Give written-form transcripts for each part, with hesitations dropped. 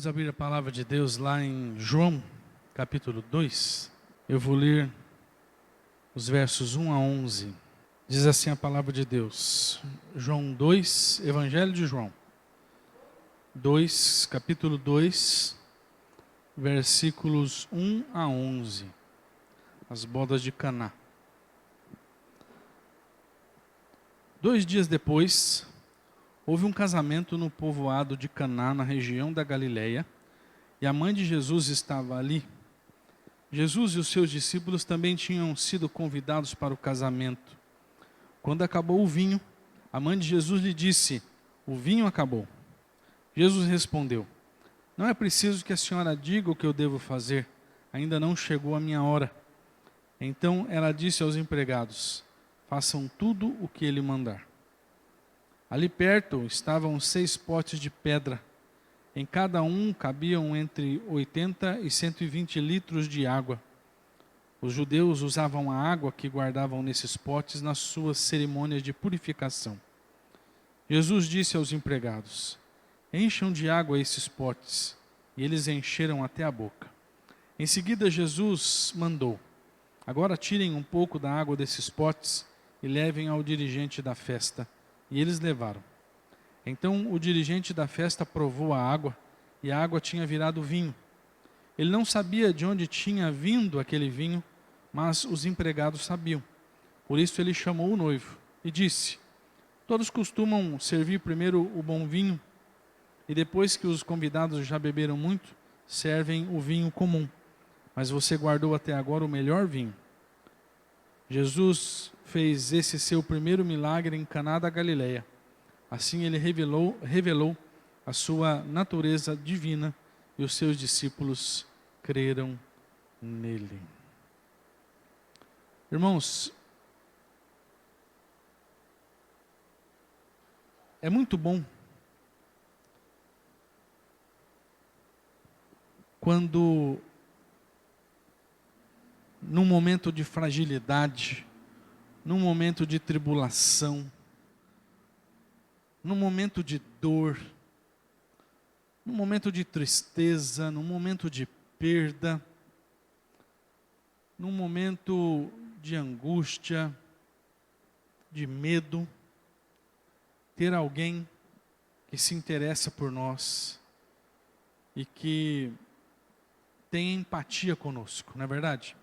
Vamos abrir a palavra de Deus lá em João, capítulo 2. Eu vou ler os versos 1 a 11. Diz assim a palavra de Deus. João 2, Evangelho de João 2, capítulo 2, versículos 1 a 11. As bodas de Caná. 2 dias depois, houve um casamento no povoado de Caná, na região da Galileia, e a mãe de Jesus estava ali. Jesus e os seus discípulos também tinham sido convidados para o casamento. Quando acabou o vinho, a mãe de Jesus lhe disse: "O vinho acabou." Jesus respondeu: "Não é preciso que a senhora diga o que eu devo fazer, ainda não chegou a minha hora." Então ela disse aos empregados: "Façam tudo o que ele mandar." Ali perto estavam 6 potes de pedra. Em cada um cabiam entre 80 e 120 litros de água. Os judeus usavam a água que guardavam nesses potes nas suas cerimônias de purificação. Jesus disse aos empregados: "Encham de água esses potes." E eles encheram até a boca. Em seguida Jesus mandou: "Agora tirem um pouco da água desses potes e levem ao dirigente da festa." E eles levaram. Então o dirigente da festa provou a água, e a água tinha virado vinho. Ele não sabia de onde tinha vindo aquele vinho, mas os empregados sabiam. Por isso ele chamou o noivo e disse: "Todos costumam servir primeiro o bom vinho, e depois que os convidados já beberam muito, servem o vinho comum. Mas você guardou até agora o melhor vinho." Jesus fez esse seu primeiro milagre em Caná da Galileia. Assim ele revelou a sua natureza divina, e os seus discípulos creram nele. Irmãos, é muito bom quando, num momento de fragilidade, num momento de tribulação, num momento de dor, num momento de tristeza, num momento de perda, num momento de angústia, de medo, ter alguém que se interessa por nós e que tem empatia conosco, não é verdade?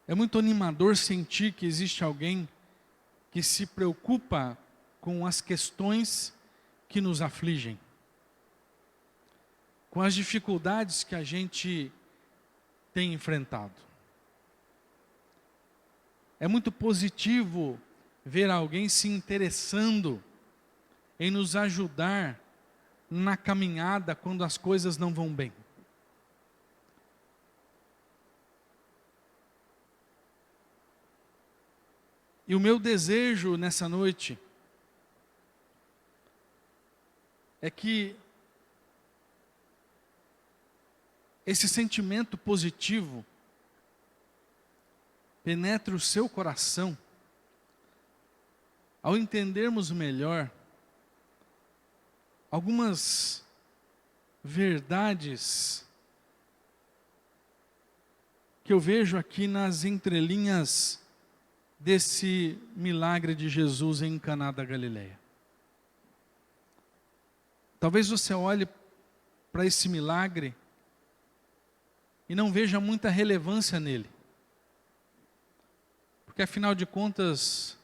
É muito animador sentir que existe alguém que se preocupa com as questões que nos afligem, com as dificuldades que a gente tem enfrentado. É muito positivo ver alguém se interessando em nos ajudar na caminhada quando as coisas não vão bem. E o meu desejo nessa noite é que esse sentimento positivo penetre o seu coração ao entendermos melhor algumas verdades que eu vejo aqui nas entrelinhas desse milagre de Jesus em Caná da Galileia. Talvez você olhe para esse milagre e não veja muita relevância nele. Porque afinal de contas,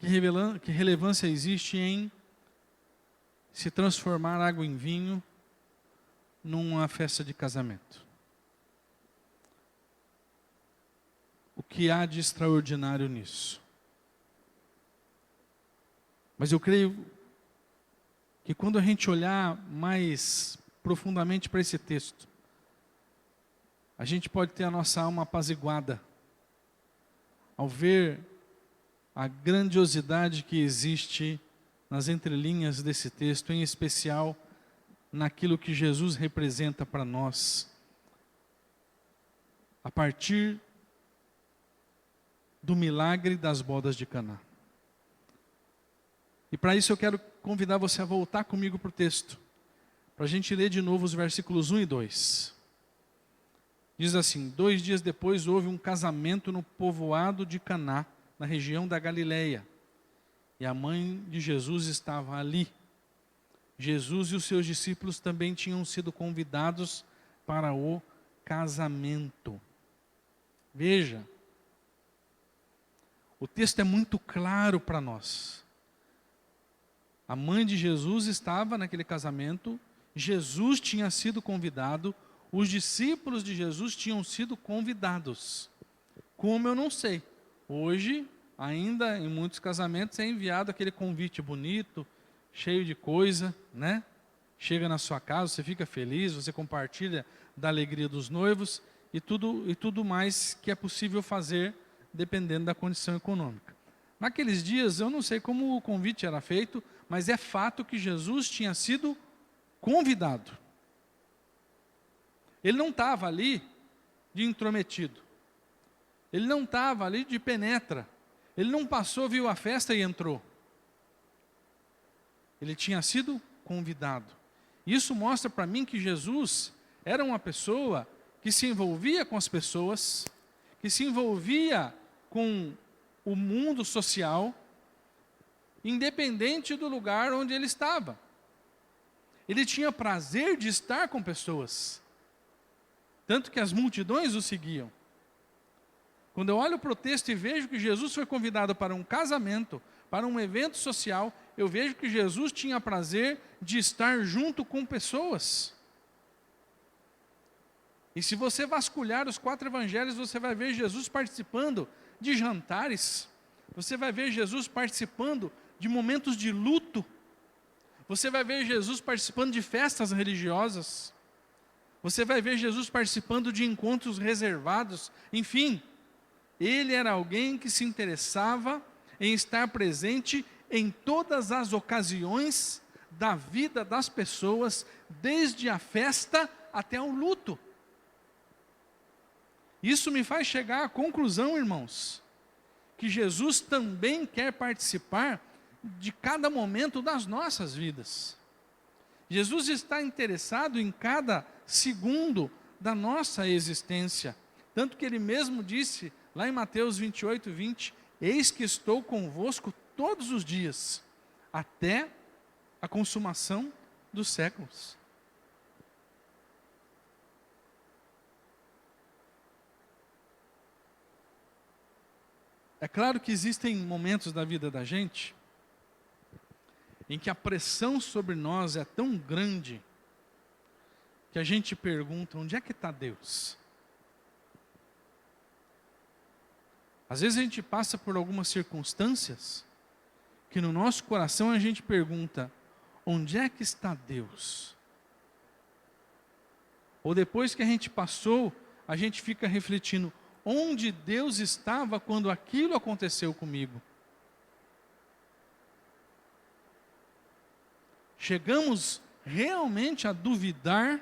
que relevância existe em se transformar água em vinho numa festa de casamento? O que há de extraordinário nisso? Mas eu creio que quando a gente olhar mais profundamente para esse texto, a gente pode ter a nossa alma apaziguada ao ver a grandiosidade que existe nas entrelinhas desse texto, em especial naquilo que Jesus representa para nós, a partir do milagre das bodas de Caná. E para isso eu quero convidar você a voltar comigo para o texto, para a gente ler de novo os versículos 1 e 2. Diz assim: 2 dias depois houve um casamento no povoado de Caná, na região da Galileia, e a mãe de Jesus estava ali. Jesus e os seus discípulos também tinham sido convidados para o casamento. Veja, o texto é muito claro para nós. A mãe de Jesus estava naquele casamento, Jesus tinha sido convidado, os discípulos de Jesus tinham sido convidados. Como eu não sei. Hoje, ainda em muitos casamentos é enviado aquele convite bonito, cheio de coisa, né? Chega na sua casa, você fica feliz, você compartilha da alegria dos noivos e tudo mais que é possível fazer dependendo da condição econômica. Naqueles dias, eu não sei como o convite era feito, mas é fato que Jesus tinha sido convidado. Ele não estava ali de intrometido. Ele não estava ali de penetra. Ele não passou, viu a festa e entrou. Ele tinha sido convidado. Isso mostra para mim que Jesus era uma pessoa que se envolvia com as pessoas, que se envolvia com o mundo social, independente do lugar onde ele estava. Ele tinha prazer de estar com pessoas, tanto que as multidões o seguiam. Quando eu olho para o texto e vejo que Jesus foi convidado para um casamento, para um evento social, eu vejo que Jesus tinha prazer de estar junto com pessoas. E se você vasculhar os 4 evangelhos, você vai ver Jesus participando de jantares, você vai ver Jesus participando de momentos de luto, você vai ver Jesus participando de festas religiosas, você vai ver Jesus participando de encontros reservados, enfim, ele era alguém que se interessava em estar presente em todas as ocasiões da vida das pessoas, desde a festa até o luto. Isso me faz chegar à conclusão, irmãos, que Jesus também quer participar de cada momento das nossas vidas. Jesus está interessado em cada segundo da nossa existência. Tanto que ele mesmo disse, lá em Mateus 28, 20, eis que estou convosco todos os dias, até a consumação dos séculos. É claro que existem momentos da vida da gente em que a pressão sobre nós é tão grande que a gente pergunta, onde é que está Deus? Às vezes a gente passa por algumas circunstâncias que no nosso coração a gente pergunta, onde é que está Deus? Ou depois que a gente passou, a gente fica refletindo, onde Deus estava quando aquilo aconteceu comigo? Chegamos realmente a duvidar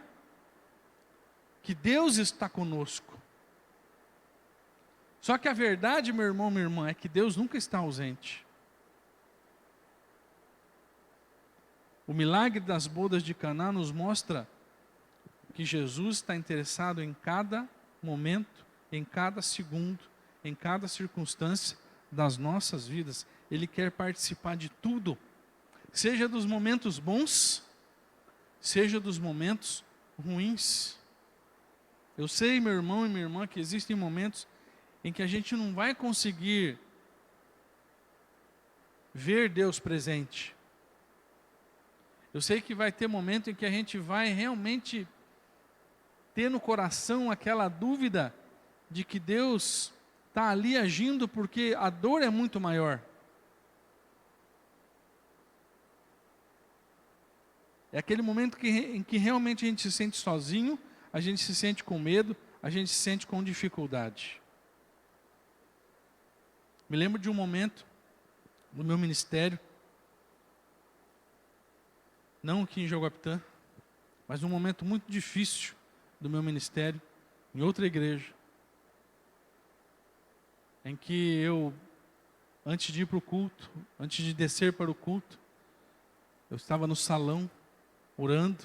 que Deus está conosco. Só que a verdade, meu irmão, minha irmã, é que Deus nunca está ausente. O milagre das bodas de Caná nos mostra que Jesus está interessado em cada momento, em cada segundo, em cada circunstância das nossas vidas. Ele quer participar de tudo, seja dos momentos bons, seja dos momentos ruins. Eu sei, meu irmão e minha irmã, que existem momentos em que a gente não vai conseguir ver Deus presente. Eu sei que vai ter momento em que a gente vai realmente ter no coração aquela dúvida de que Deus está ali agindo porque a dor é muito maior. É aquele momento em que realmente a gente se sente sozinho, a gente se sente com medo, a gente se sente com dificuldade. Me lembro de um momento no meu ministério, não aqui em Jaguapitã, mas um momento muito difícil do meu ministério, em outra igreja, em que eu, antes de ir para o culto, antes de descer para o culto, Eu estava no salão, orando,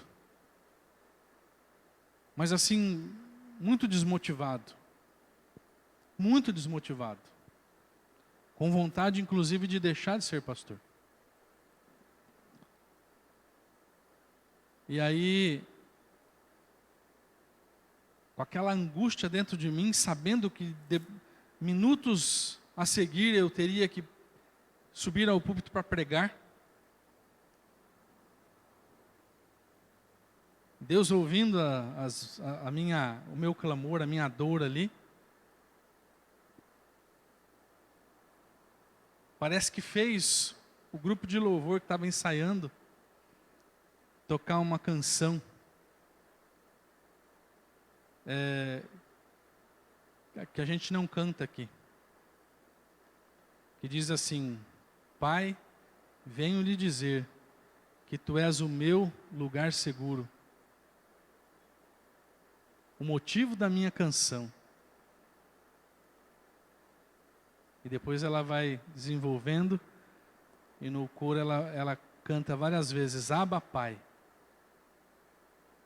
mas assim, muito desmotivado. Muito desmotivado. Com vontade, inclusive, de deixar de ser pastor. E aí, com aquela angústia dentro de mim, sabendo que minutos a seguir eu teria que subir ao púlpito para pregar, Deus ouvindo o meu clamor, a minha dor ali, parece que fez o grupo de louvor que estava ensaiando tocar uma canção que a gente não canta aqui, que diz assim: Pai, venho lhe dizer que tu és o meu lugar seguro, o motivo da minha canção. E depois ela vai desenvolvendo, e no coro ela canta várias vezes, Abba Pai.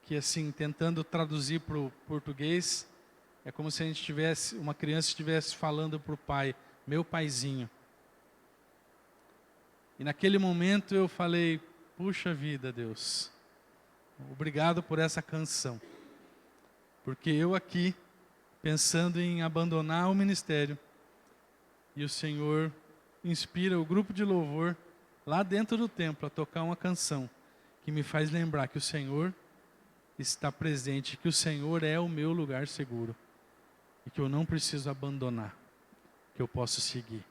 Que assim, tentando traduzir para o português, é como se uma criança estivesse falando para o pai, meu paizinho. E naquele momento eu falei, puxa vida, Deus, obrigado por essa canção. Porque eu aqui, pensando em abandonar o ministério, e o Senhor inspira o grupo de louvor lá dentro do templo a tocar uma canção que me faz lembrar que o Senhor está presente, que o Senhor é o meu lugar seguro e que eu não preciso abandonar, que eu posso seguir.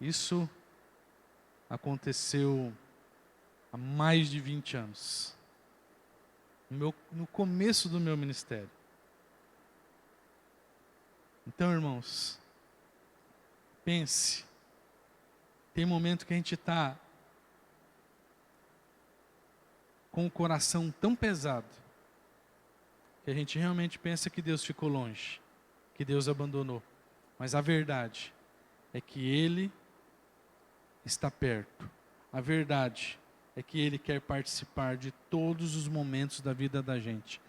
Isso aconteceu há mais de 20 anos, no começo do meu ministério. Então, irmãos, pense, tem momento que a gente está com o coração tão pesado, que a gente realmente pensa que Deus ficou longe, que Deus abandonou. Mas a verdade é que Ele está perto. A verdade é que Ele quer participar de todos os momentos da vida da gente,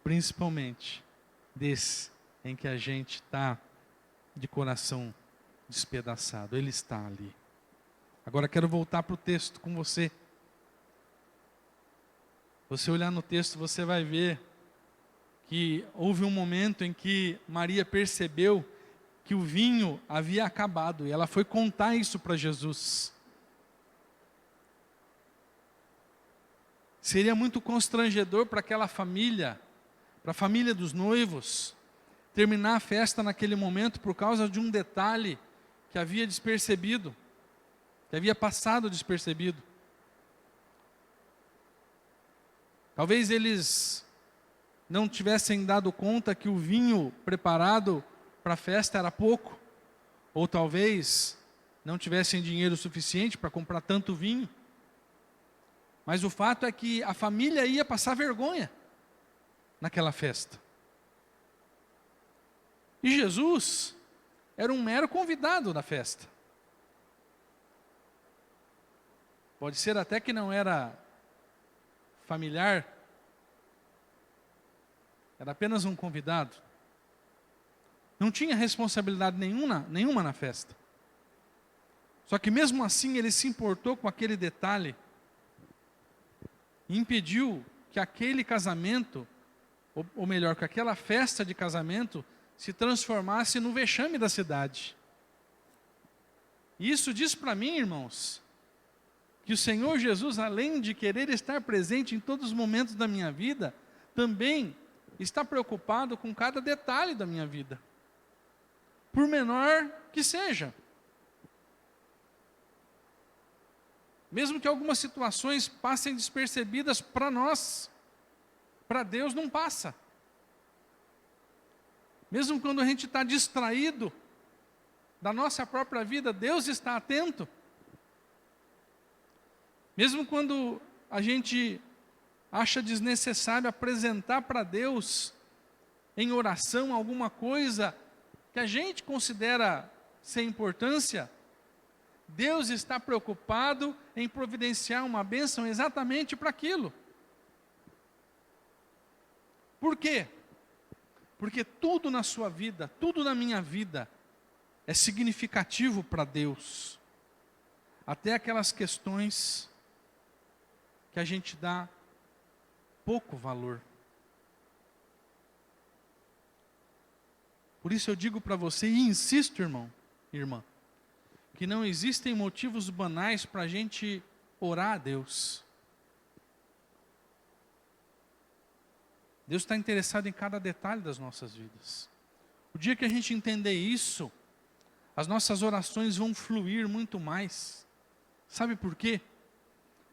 principalmente desse em que a gente está de coração despedaçado. Ele está ali. Agora quero voltar para o texto com você. Você olhar no texto, você vai ver que houve um momento em que Maria percebeu que o vinho havia acabado, e ela foi contar isso para Jesus. Seria muito constrangedor para aquela família, para a família dos noivos, terminar a festa naquele momento por causa de um detalhe que havia despercebido, que havia passado despercebido. Talvez eles não tivessem dado conta que o vinho preparado para a festa era pouco, ou talvez não tivessem dinheiro suficiente para comprar tanto vinho. Mas o fato é que a família ia passar vergonha naquela festa. E Jesus era um mero convidado da festa. Pode ser até que não era familiar, era apenas um convidado. Não tinha responsabilidade nenhuma na festa. Só que mesmo assim ele se importou com aquele detalhe e impediu que aquele casamento, ou melhor, que aquela festa de casamento se transformasse no vexame da cidade. E isso diz para mim, irmãos, que o Senhor Jesus, além de querer estar presente em todos os momentos da minha vida, também está preocupado com cada detalhe da minha vida, por menor que seja. Mesmo que algumas situações passem despercebidas para nós, para Deus não passa. Mesmo quando a gente está distraído da nossa própria vida, Deus está atento. Mesmo quando a gente acha desnecessário apresentar para Deus em oração alguma coisa que a gente considera sem importância, Deus está preocupado em providenciar uma bênção exatamente para aquilo. Por quê? Porque tudo na sua vida, tudo na minha vida, é significativo para Deus. Até aquelas questões que a gente dá pouco valor. Por isso eu digo para você, e insisto, irmão, irmã, que não existem motivos banais para a gente orar a Deus. Deus está interessado em cada detalhe das nossas vidas. O dia que a gente entender isso, as nossas orações vão fluir muito mais. Sabe por quê?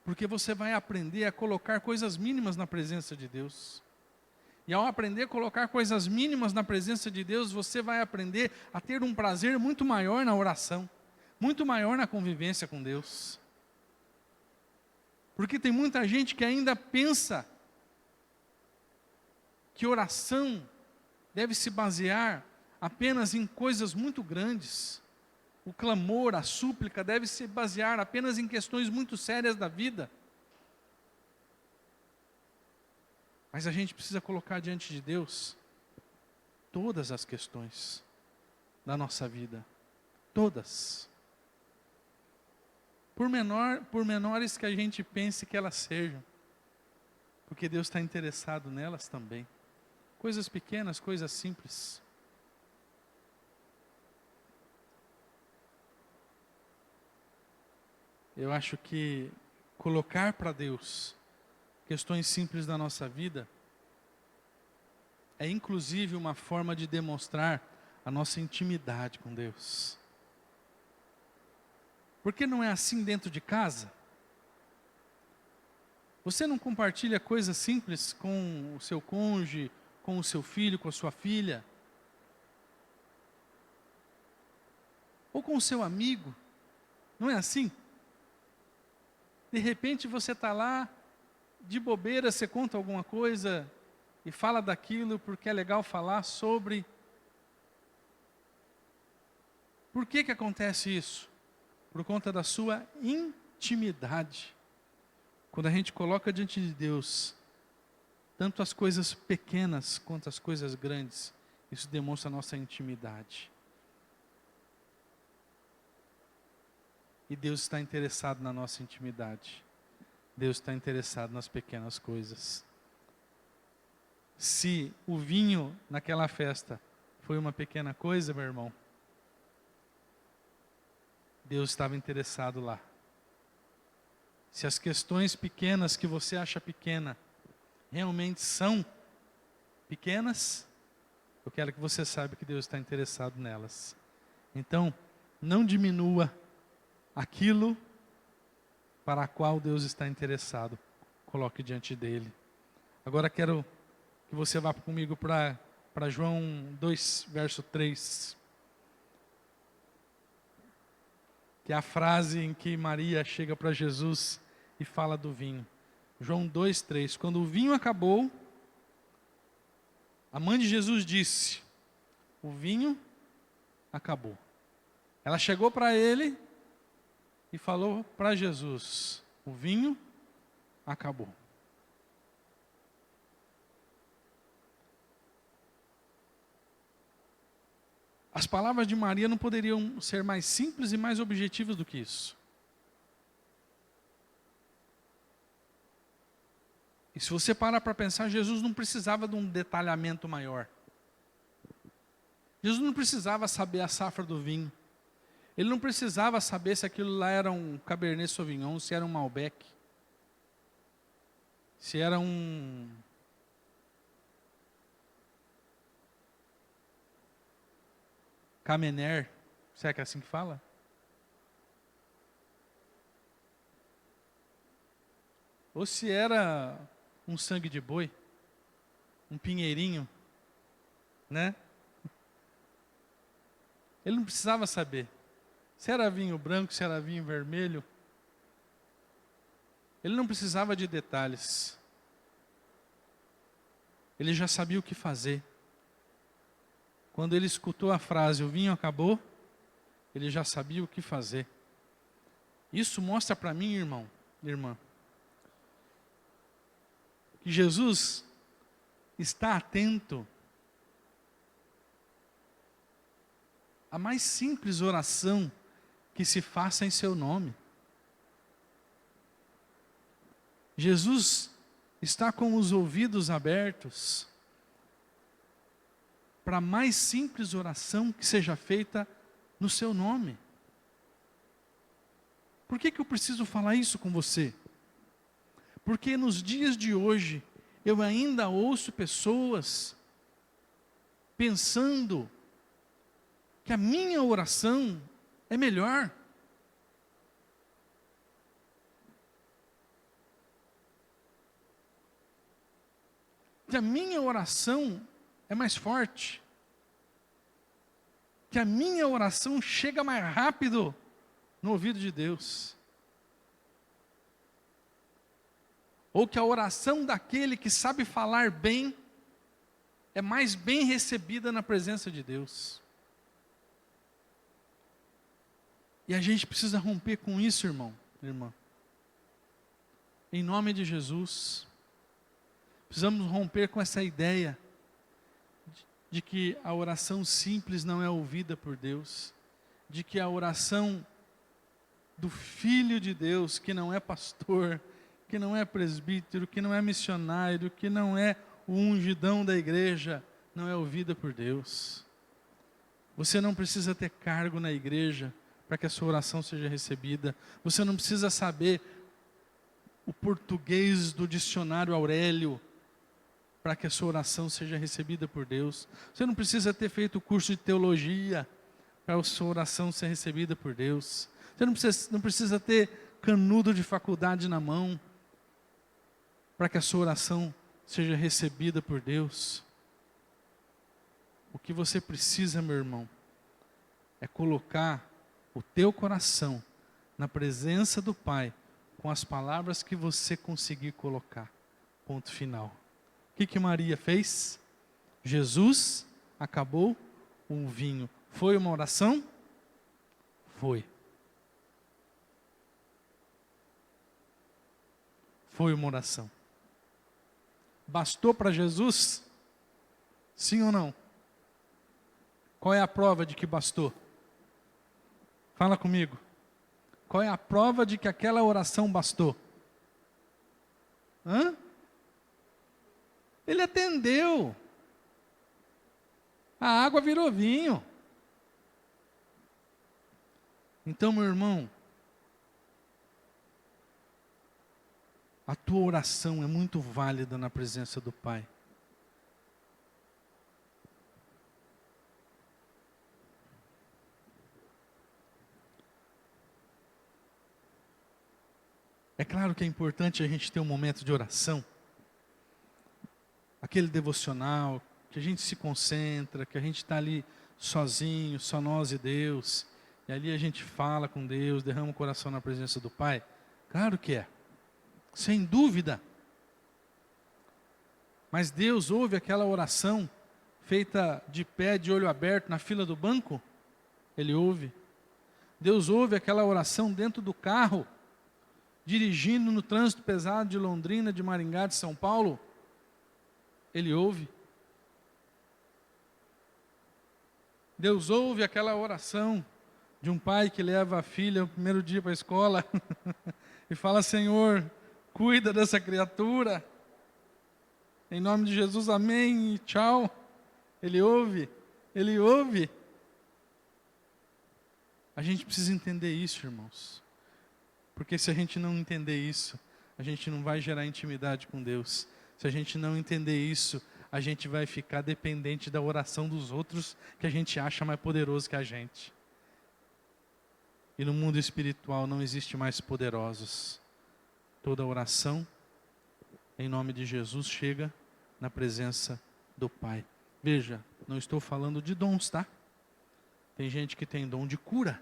Porque você vai aprender a colocar coisas mínimas na presença de Deus. E ao aprender a colocar coisas mínimas na presença de Deus, você vai aprender a ter um prazer muito maior na oração, muito maior na convivência com Deus. Porque tem muita gente que ainda pensa que oração deve se basear apenas em coisas muito grandes. O clamor, a súplica deve se basear apenas em questões muito sérias da vida. Mas a gente precisa colocar diante de Deus todas as questões da nossa vida. Todas. Por menores que a gente pense que elas sejam. Porque Deus está interessado nelas também. Coisas pequenas, coisas simples. Eu acho que colocar para Deus questões simples da nossa vida é inclusive uma forma de demonstrar a nossa intimidade com Deus. Por que não é assim dentro de casa? Você não compartilha coisas simples com o seu cônjuge, com o seu filho, com a sua filha? Ou com o seu amigo? Não é assim? De repente você está lá, de bobeira, você conta alguma coisa e fala daquilo porque é legal falar sobre. Por que acontece isso? Por conta da sua intimidade. Quando a gente coloca diante de Deus, tanto as coisas pequenas quanto as coisas grandes, isso demonstra a nossa intimidade. E Deus está interessado na nossa intimidade. Deus está interessado nas pequenas coisas. Se o vinho naquela festa foi uma pequena coisa, meu irmão, Deus estava interessado lá. Se as questões pequenas que você acha pequena realmente são pequenas, eu quero que você saiba que Deus está interessado nelas. Então, não diminua aquilo para a qual Deus está interessado. Coloque diante dele. Agora quero que você vá comigo para João 2, verso 3. Que é a frase em que Maria chega para Jesus e fala do vinho. João 2, 3. Quando o vinho acabou, a mãe de Jesus disse: o vinho acabou. Ela chegou para ele e falou para Jesus: o vinho acabou. As palavras de Maria não poderiam ser mais simples e mais objetivas do que isso. E se você parar para pensar, Jesus não precisava de um detalhamento maior. Jesus não precisava saber a safra do vinho. Ele não precisava saber se aquilo lá era um Cabernet Sauvignon, se era um Malbec, se era um Camener, será que é assim que fala? Ou se era um sangue de boi, um pinheirinho, né? Ele não precisava saber se era vinho branco, se era vinho vermelho. Ele não precisava de detalhes. Ele já sabia o que fazer. Quando ele escutou a frase, o vinho acabou, ele já sabia o que fazer. Isso mostra para mim, irmão, irmã, que Jesus está atento à mais simples oração que se faça em seu nome. Jesus está com os ouvidos abertos para a mais simples oração que seja feita no seu nome. Por que eu preciso falar isso com você? Porque nos dias de hoje, eu ainda ouço pessoas pensando que a minha oração é melhor. Que a minha oração é mais forte. Que a minha oração chega mais rápido no ouvido de Deus. Ou que a oração daquele que sabe falar bem é mais bem recebida na presença de Deus. E a gente precisa romper com isso, irmão, irmã. Em nome de Jesus. Precisamos romper com essa ideia de que a oração simples não é ouvida por Deus. De que a oração do Filho de Deus, que não é pastor, que não é presbítero, que não é missionário, que não é o ungidão da igreja, não é ouvida por Deus. Você não precisa ter cargo na igreja para que a sua oração seja recebida. Você não precisa saber o português do dicionário Aurélio para que a sua oração seja recebida por Deus. Você não precisa ter feito o curso de teologia para a sua oração ser recebida por Deus. Você não precisa ter canudo de faculdade na mão para que a sua oração seja recebida por Deus. O que você precisa, meu irmão, é colocar o teu coração na presença do Pai, com as palavras que você conseguir colocar. Ponto final. O que Maria fez? Jesus acabou o vinho. Foi uma oração? Foi. Foi uma oração. Bastou para Jesus? Sim ou não? Qual é a prova de que bastou? Fala comigo. Qual é a prova de que aquela oração bastou? Hã? Ele atendeu. A água virou vinho. Então, meu irmão, a tua oração é muito válida na presença do Pai. É claro que é importante a gente ter um momento de oração, aquele devocional, que a gente se concentra, que a gente está ali sozinho, só nós e Deus, e ali a gente fala com Deus, derrama o coração na presença do Pai. Claro que é, sem dúvida. Mas Deus ouve aquela oração feita de pé, de olho aberto, na fila do banco? Ele ouve. Deus ouve aquela oração dentro do carro, dirigindo no trânsito pesado de Londrina, de Maringá, de São Paulo? Ele ouve. Deus ouve aquela oração de um pai que leva a filha no primeiro dia para a escola e fala: Senhor, cuida dessa criatura. Em nome de Jesus, amém e tchau. Ele ouve. Ele ouve. A gente precisa entender isso, irmãos. Porque se a gente não entender isso, a gente não vai gerar intimidade com Deus. Se a gente não entender isso, a gente vai ficar dependente da oração dos outros, que a gente acha mais poderoso que a gente. E no mundo espiritual não existe mais poderosos. Toda oração, em nome de Jesus, chega na presença do Pai. Veja, não estou falando de dons, tá? Tem gente que tem dom de cura.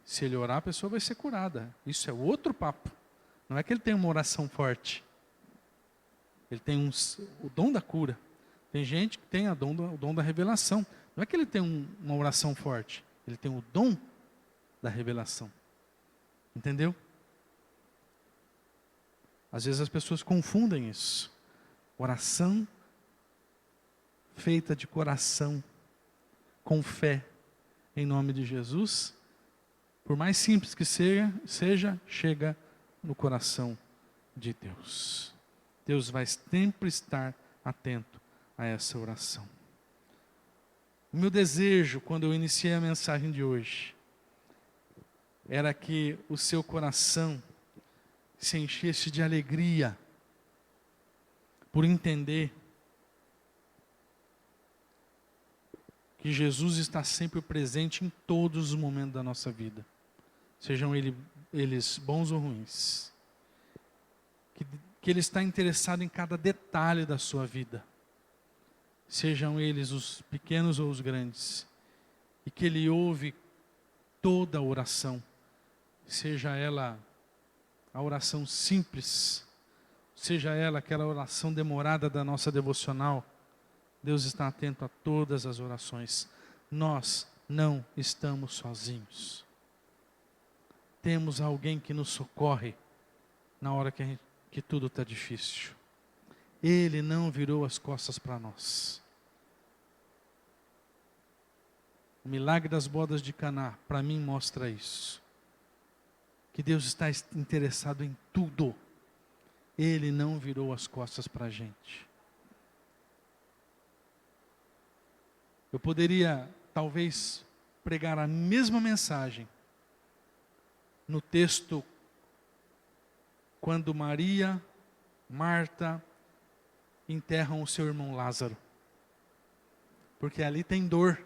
Se ele orar, a pessoa vai ser curada. Isso é outro papo. Não é que ele tem uma oração forte. Ele tem o dom da cura. Tem gente que tem o dom da revelação. Não é que ele tem uma oração forte. Ele tem o dom da revelação. Entendeu? Às vezes as pessoas confundem isso. Oração feita de coração, com fé, em nome de Jesus, por mais simples que seja, chega no coração de Deus. Deus vai sempre estar atento a essa oração. O meu desejo, quando eu iniciei a mensagem de hoje, era que o seu coração se enchesse de alegria por entender que Jesus está sempre presente em todos os momentos da nossa vida, sejam eles bons ou ruins. Que Ele está interessado em cada detalhe da sua vida, sejam eles os pequenos ou os grandes, e que Ele ouve toda a oração, seja ela a oração simples, seja ela aquela oração demorada da nossa devocional. Deus está atento a todas as orações. Nós não estamos sozinhos. Temos alguém que nos socorre na hora que tudo está difícil. Ele não virou as costas para nós. O milagre das bodas de Caná, para mim, mostra isso. Que Deus está interessado em tudo. Ele não virou as costas para a gente. Eu poderia, talvez, pregar a mesma mensagem no texto quando Maria, Marta enterram o seu irmão Lázaro. Porque ali tem dor.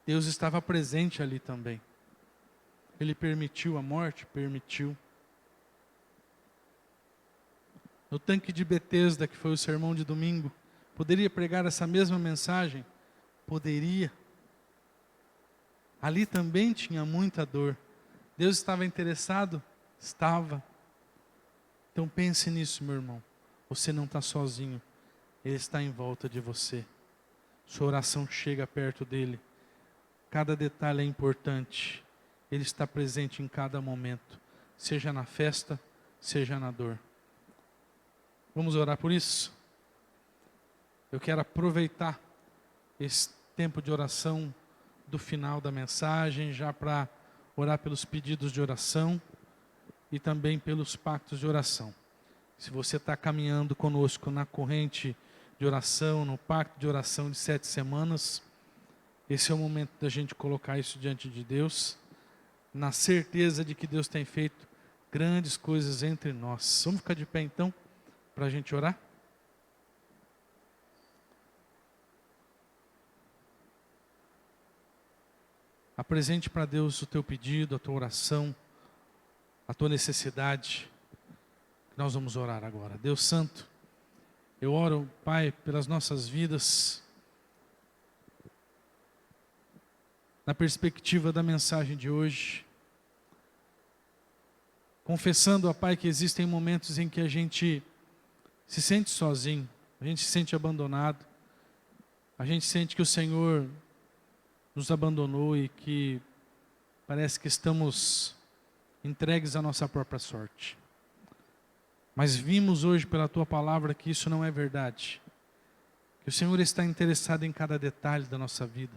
Deus estava presente ali também. Ele permitiu a morte? Permitiu. No tanque de Betesda, que foi o sermão de domingo, poderia pregar essa mesma mensagem? Poderia. Ali também tinha muita dor. Deus estava interessado? Estava. Então pense nisso, meu irmão. Você não está sozinho. Ele está em volta de você. Sua oração chega perto dele. Cada detalhe é importante. Ele está presente em cada momento. Seja na festa, seja na dor. Vamos orar por isso? Eu quero aproveitar esse tempo de oração do final da mensagem, já para orar pelos pedidos de oração e também pelos pactos de oração. Se você está caminhando conosco na corrente de oração, no pacto de oração de 7 semanas, esse é o momento da gente colocar isso diante de Deus, na certeza de que Deus tem feito grandes coisas entre nós. Vamos ficar de pé então, para a gente orar? Apresente para Deus o teu pedido, a tua oração, a tua necessidade. Nós vamos orar agora. Deus Santo, eu oro, Pai, pelas nossas vidas, na perspectiva da mensagem de hoje, confessando, ó Pai, que existem momentos em que a gente se sente sozinho, a gente se sente abandonado, a gente sente que o Senhor nos abandonou e que parece que estamos entregues à nossa própria sorte. Mas vimos hoje pela Tua Palavra que isso não é verdade, que o Senhor está interessado em cada detalhe da nossa vida,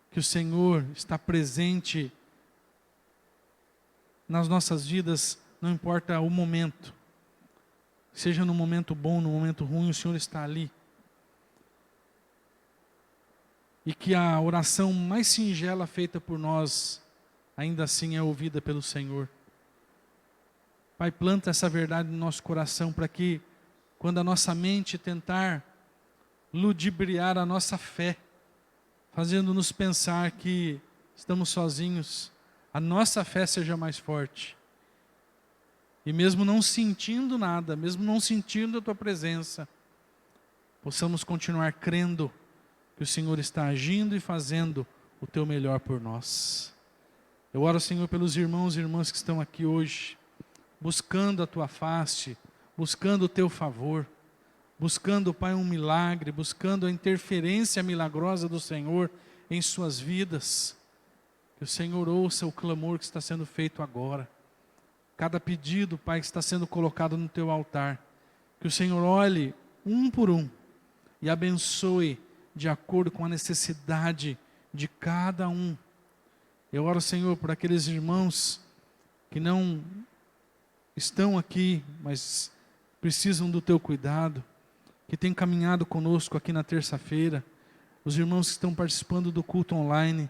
que o Senhor está presente nas nossas vidas, não importa o momento, seja no momento bom, no momento ruim, o Senhor está ali. E que a oração mais singela feita por nós, ainda assim é ouvida pelo Senhor. Pai, planta essa verdade no nosso coração, para que, quando a nossa mente tentar ludibriar a nossa fé, fazendo-nos pensar que estamos sozinhos, a nossa fé seja mais forte. E mesmo não sentindo nada, mesmo não sentindo a Tua presença, possamos continuar crendo que o Senhor está agindo e fazendo o Teu melhor por nós. Eu oro, Senhor, pelos irmãos e irmãs que estão aqui hoje, buscando a Tua face, buscando o Teu favor, buscando, Pai, um milagre, buscando a interferência milagrosa do Senhor em suas vidas. Que o Senhor ouça o clamor que está sendo feito agora. Cada pedido, Pai, que está sendo colocado no teu altar. Que o Senhor olhe um por um e abençoe de acordo com a necessidade de cada um. Eu oro, Senhor, por aqueles irmãos que não estão aqui, mas precisam do teu cuidado, que têm caminhado conosco aqui na terça-feira, os irmãos que estão participando do culto online,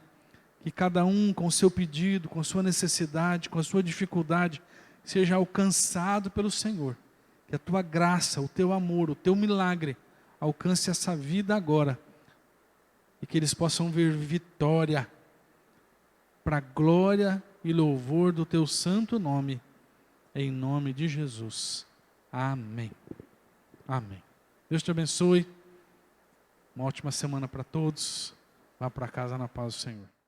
que cada um com o seu pedido, com a sua necessidade, com a sua dificuldade, seja alcançado pelo Senhor. Que a tua graça, o teu amor, o teu milagre alcance essa vida agora. E que eles possam ver vitória para a glória e louvor do teu santo nome. Em nome de Jesus. Amém. Amém. Deus te abençoe. Uma ótima semana para todos. Vá para casa na paz do Senhor.